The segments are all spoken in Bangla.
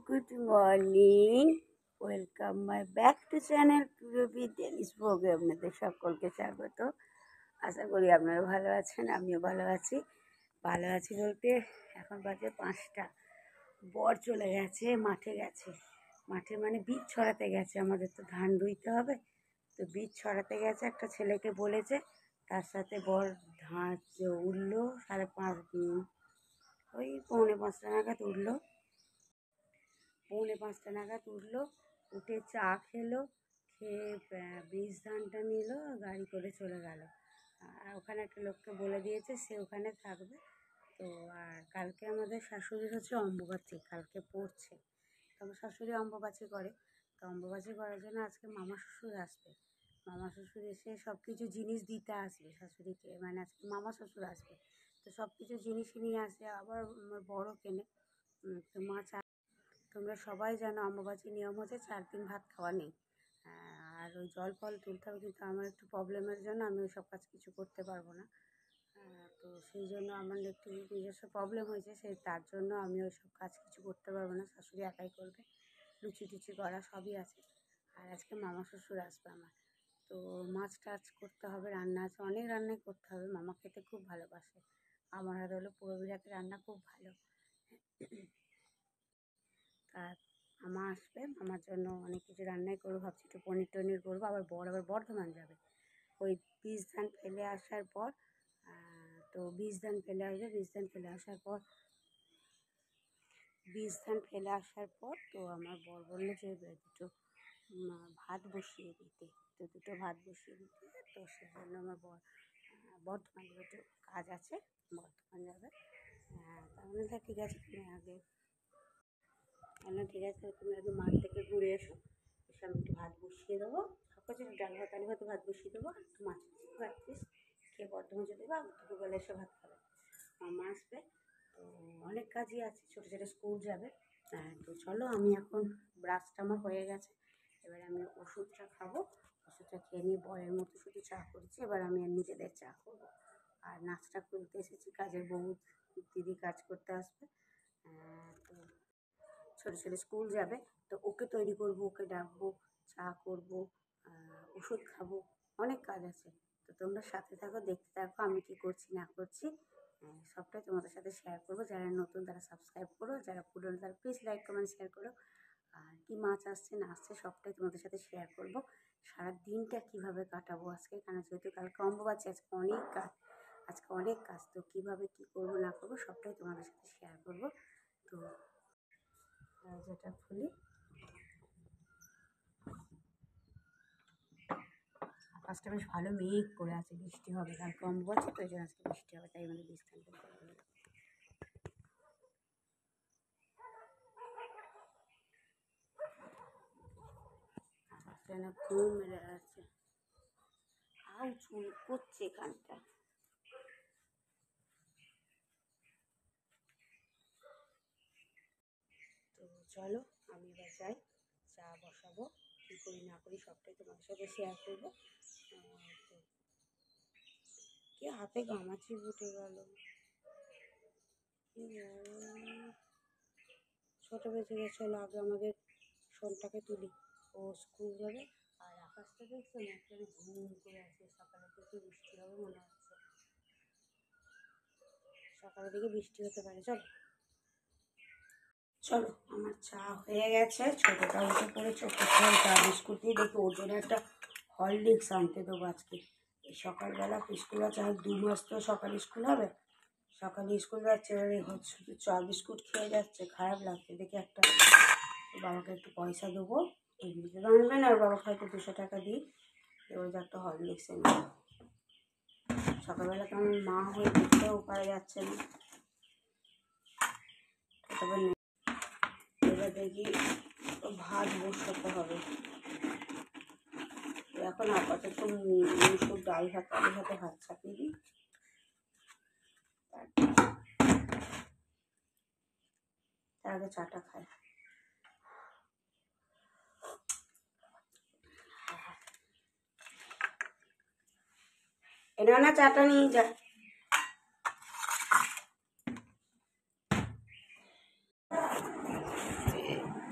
Good morning. Welcome my back to channel Purabi dailies ব্লগে আপনাদের সকলকে স্বাগত। আশা করি আপনারা ভালো আছেন, আমিও ভালো আছি। বলতে এখন বাজে 5টা। বর চলে গেছে, মাঠে গেছে। মাঠে মানে বীজ ছড়াতে গেছে, আমাদের তো ধান রুইতে হবে, তো বীজ ছড়াতে গেছে। একটা ছেলেকে বলেছে, তার সাথে বর উঠলো 5:30, ওই পৌনে 5টা নাগাদ উঠলো। উঠে চা খেলো, খেয়ে বীজ ধানটা নিল, গাড়ি করে চলে গেল। আর ওখানে একটা লোককে বলে দিয়েছে সে ওখানে থাকবে। তো আর কালকে আমাদের শাশুড়ির হচ্ছে অম্বুবাচী, কালকে পড়ছে। তো আমার শাশুড়ি অম্বুবাচী করে, তো অম্বুবাচী করার জন্য আজকে মামা শ্বশুর আসবে। মামা শ্বশুর এসে সব কিছু জিনিস দিতে আসবে শাশুড়িকে, মানে আজকে মামা শ্বশুর আসবে, তো সব কিছু জিনিস নিয়ে আসে। আবার আমার বড় কেনে। তো তোমরা সবাই জানো অম্বুবাচীর নিয়ম হচ্ছে 4 দিন ভাত খাওয়া নেই। আর ওই জল ফল তুলতে হবে, কিন্তু আমার একটু প্রবলেমের জন্য আমি ওই সব কাজ কিছু করতে পারবো না। তো সেই জন্য আমার একটু নিজস্ব প্রবলেম হয়েছে, তার জন্য আমি ওই সব কাজ কিছু করতে পারবো না, শাশুড়ি একাই করবে। লুচি টুচি করা সবই আছে। আর আজকে মামা শ্বশুর আসবে আমার, তো মাছ টাছ করতে হবে, রান্না আছে, অনেক রান্নাই করতে হবে। মামা খেতে খুব ভালোবাসে, আমার হাতে হলো পূরবীর হাতে রান্না খুব ভালো। আর মামা আসবে, মামার জন্য অনেক কিছু রান্নাই করবো, ভাবছি একটু পনির টনির করবো। আবার বর্ধমান যাবে ওই বীজ ধান ফেলে আসার পর। তো বীজ ধান ফেলে আসার পর তো আমার বর বললো যে দুটো ভাত বসিয়ে দিতে। তো সেজন্য আমার বর্ধমান একটু কাজ আছে, বর্ধমান যাবে। তাহলে ঠিক আছে, তুমি আগে মাঠ থেকে ঘুরে এসো, এসে আমি একটু ভাত বসিয়ে দেবো। সকালে ডাল ভাত আলু ভাত বসিয়ে দেবো, একটু মাছ রাখছিস খেয়ে বর্ধমান চলে যাবো। দুপুরবেলা এসে ভাত খাবে, মামা আসবে। তো অনেক কাজই আছে, ছোটো ছোটো স্কুল যাবে। তো চলো, আমি এখন ব্রাশটা আমার হয়ে গেছে, এবার আমি ওষুধটা খাবো। ওষুধটা খেয়ে নিয়ে বরের মতো শুধু চা করেছি, এবার আমি নিজেদের চা করবো। আর নাচটা খুলতে এসেছি, কাজের বহু দিদি কাজ করতে আসবে। তো ছোটো ছেলে স্কুল যাবে, তো ওকে তৈরি করবো, ওকে ডাকবো, চা করবো, ওষুধ খাবো, অনেক কাজ আছে। তো তোমরা সাথে থাকো, দেখতে থাকো আমি কী করছি না করছি, সবটাই তোমাদের সাথে শেয়ার করবো। যারা নতুন তারা সাবস্ক্রাইব করো, যারা পুরনো তারা প্লিজ লাইক কমেন্ট শেয়ার করো। আর কী মাছ আসছে না আসছে সবটাই তোমাদের সাথে শেয়ার করবো। সারা দিনটা কীভাবে কাটাবো আজকে, কারণ যেহেতু কালকে অম্বুবাচী, আজকে অনেক কাজ, তো কীভাবে কী করবো না করবো সবটাই তোমাদের সাথে শেয়ার করবো। তো যেটা খুলি, আকাশটা বেশ ভালো মেঘ করে আছে, বৃষ্টি হবে, কালকে অম্বুবাচী তো এই জন্য আজকে বৃষ্টি হবে, তাই মানে বৃষ্টি আকাশটা ঘুম মেরে আছে, চুল করছে এখানটা। তো চলো, আমি এবার যাই, চা বসাবো, কী করি না করি সবটাই তোমাদের সাথে শেয়ার করবো। কি হাতে গামাচি উঠে গেল, ছোটো বেঁচে গেছে। চলো আগে আমাদের সোনটাকে তুলি, ও স্কুল যাবে। আর আকাশটা দেখছো না, একটা ঘুম করে আছে, সকালের দিকে বৃষ্টি হবে মনে হচ্ছে, সকালের দিকে বৃষ্টি হতে পারে। চলো আমার চা হয়ে গেছে, ছোটোটা উঠে পড়ে চোখে চা বিস্কুট দিয়ে দেখি ওর জন্য একটা হরলিক্স আনতে দেবো আজকে। এই সকালবেলা স্কুল আছে, আর 2 মাস তো সকালে স্কুল হবে, সকালে স্কুল যাচ্ছে, এবারে শুধু চা বিস্কুট খেয়ে যাচ্ছে, খারাপ লাগছে দেখে। একটা বাবাকে একটু পয়সা দেবো, এমনিতে তো আনবে না, আর বাবাকে হয়তো 200 টাকা দিই, এবার যে একটা হরলিক্স এনে। সকালবেলা কেমন মা হয়ে দেখতেও পারা যাচ্ছে না, তবে এবার দেখি ভাত বসাতে হবে। এখন আপাতত মুসুর ডাল ভাত আলু ভাতে ভাত চাপিয়ে দিই, তার আগে চাটা খাই। এটা না চাটা নিয়ে যা।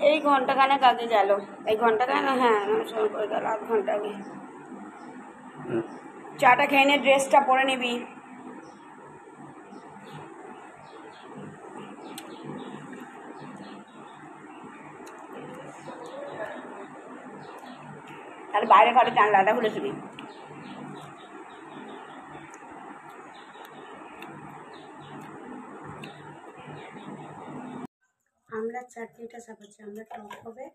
এই ঘন্টাখানেক আগে গেল, এই ঘন্টাখানেক, হ্যাঁ সময় করে গেল, আধ ঘন্টা আগে। চাটা খেয়ে নে, ড্রেসটা পরে নিবি। তাহলে বাইরে ঘরে জানলাটা খুলে শুবি। আমরা চাটনিটা চাপাচ্ছি, আমরা টক হবে।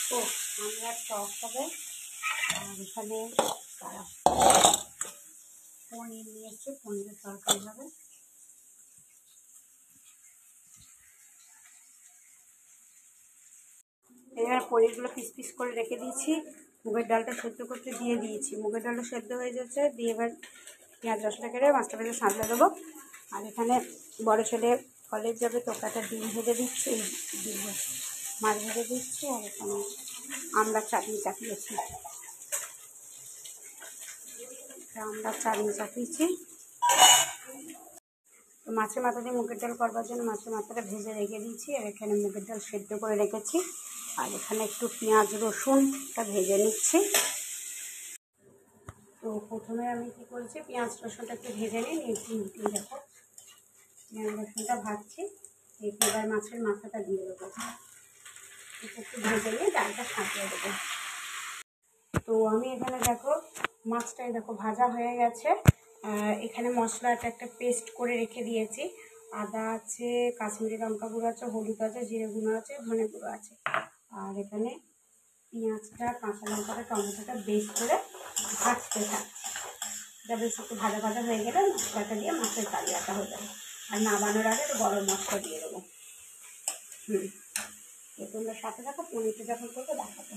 তো আমরা টক হবে, আর এখানে পনির নিয়ে এসছি, পনিরের তরকারি হবে। এবার পনিরগুলো পিস পিস করে রেখে দিয়েছি, মুগের ডালটা সেদ্ধ করতে দিয়ে দিয়েছি, মুগের ডালটা সেদ্ধ হয়ে যাচ্ছে, দিয়ে এবার পেঁয়াজ রসুনটা কেটে মাছটা ভেজে সাঁতলে দেবো। আর এখানে বড় ছেলে কলেজ যাবে, তো একটা ডিম ভেজে দিচ্ছি, ডিম মাছ ভেজে দিচ্ছি। আর এখানে আমরা চাটনি চাপিয়েছি, আমরা চাটনি চাপিয়েছি। তো মাছের মাথা দিয়ে মুগের ডাল করবার জন্য মাছের মাথাটা ভেজে রেখে দিয়েছি, আর এখানে মুগের ডাল সেদ্ধ করে রেখেছি। আর এখানে একটু পেঁয়াজ রসুনটা ভেজে নিচ্ছি। তো প্রথমে আমি কী করেছি, পেঁয়াজ রসুনটা একটু ভেজে নিই, দেখো পেঁয়াজ রসুনটা ভাজছি। এবার মাছের মাথাটা দিয়ে দেবো, একটু ভেজে নিয়ে ডালটা সাঁটিয়ে দেবো। তো আমি এখানে দেখো মাছটাই দেখো ভাজা হয়ে গেছে। এখানে মশলাটা একটা পেস্ট করে রেখে দিয়েছি, আদা আছে, কাশ্মীরি লঙ্কা গুঁড়ো আছে, হলুদ আছে, জিরে গুঁড়ো আছে, ধনে গুঁড়ো আছে। আর এখানে পেঁয়াজটা, কাঁচা লঙ্কাটা, টমেটোটা বেশ করে ভাজতে থাকছি। এটা বেশ একটু ভাজা ভাজা হয়ে গেলে মশলাটা দিয়ে মাছের কালিয়াটা হয়ে যাবে। আর নামানোর আগে গরম মশলা দিয়ে দেবো। তোমরা সাথে থাকো, পনিরটা যখন করবো দেখাবো।